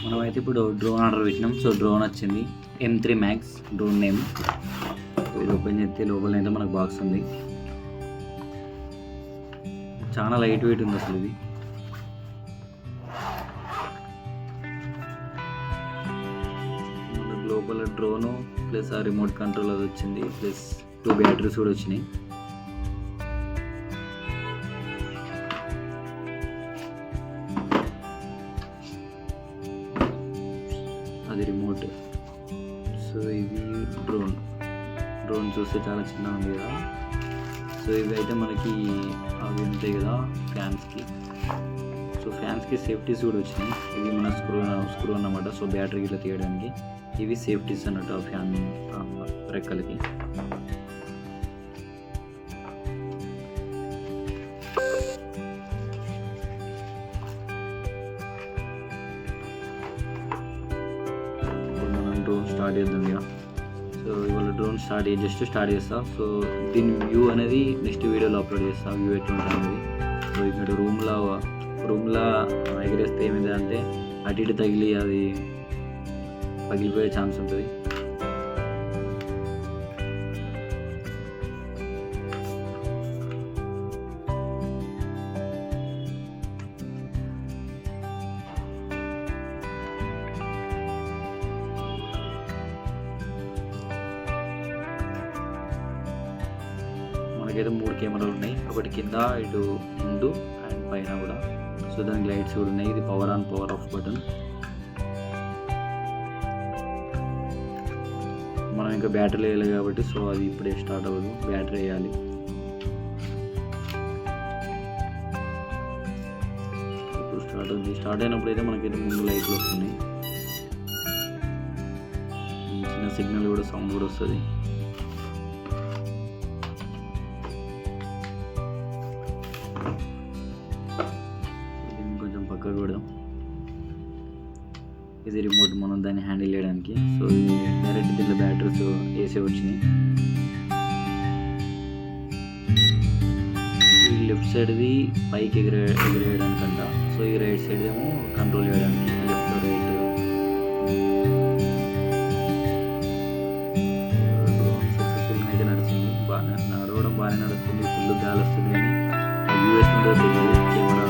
మనమైతే ఇప్పుడు drone order పెట్టినాం. సో డ్రోన్ వచ్చింది M3 Max డ్రోన్ నేమ్. ఇది ఓపెన్ చేస్తే లోపల అయితే మనకు బాక్స్ ఉంది. చాలా లైట్ వెయిట్ ఉంది అసలు ఇది. మనకు లోపల డ్రోను ప్లస్ ఆ రిమోట్ కంట్రోల్ అది వచ్చింది, ప్లస్ 2 బ్యాటరీస్ కూడా వచ్చినాయి. అది రిమోట్. సో ఇది డ్రోన్ చూస్తే చాలా చిన్నగా ఉంది కదా. సో ఇవి అయితే మనకి అవి ఉంటాయి కదా ఫ్యాన్స్కి. సో ఫ్యాన్స్కి సేఫ్టీస్ కూడా వచ్చినాయి. ఇవి మన స్క్రూ అన్నమాట. సో బ్యాటరీ ఇట్లా తీయడానికి ఇవి సేఫ్టీస్ అన్నట్టు ఆ ఫ్యాన్ రెక్కలకి. డ్రోన్ స్టార్ట్ చేద్దాం ఇక. సో ఇవాళ డ్రోన్ జస్ట్ స్టార్ట్ చేస్తా. సో దీని వ్యూ అనేది నెక్స్ట్ వీడియోలో అప్లోడ్ చేస్తా, వ్యూ ఎట్లుంటుంది అనేది. సో ఇక్కడ రూమ్లో ఎగరేస్తే ఏమైంది అంటే అటు ఇటు తగిలి అది పగిలిపోయే ఛాన్స్ ఉంటుంది. మనకైతే 3 కెమెరాలు ఉన్నాయి, ఒకటి కింద, ఇటు ముందు అండ్ పైన కూడా. సో దానికి లైట్స్ కూడా ఉన్నాయి. ఇది power on power of button. మనం ఇంకా బ్యాటరీ వేయాలి కాబట్టి సో అది ఇప్పుడే స్టార్ట్ అవ్వదు, బ్యాటరీ వేయాలి. ఇప్పుడు స్టార్ట్ అయినప్పుడు అయితే మనకైతే ముందు లైట్లు వస్తున్నాయి, చిన్న సిగ్నల్ కూడా సౌండ్ కూడా వస్తుంది. పక్కకు కూడా ఇది రిమోట్, మనం దాన్ని హ్యాండిల్ చేయడానికి. సో ఇది డైరెక్ట్ దీంట్లో బ్యాటరీస్ వేసే వచ్చినాయి. ఈ లెఫ్ట్ సైడ్ది పైకి ఎగిరేయడానికంట. సో ఈ రైట్ సైడ్ ఏమో కంట్రోల్ చేయడానికి, లెఫ్ట్ రైట్. సక్సెస్ఫుల్గా అయితే నడుస్తుంది, నడవడం బాగానే నడుస్తుంది. ఫుల్ గాలి వస్తుంది కానీ యూఎస్ కెమెరా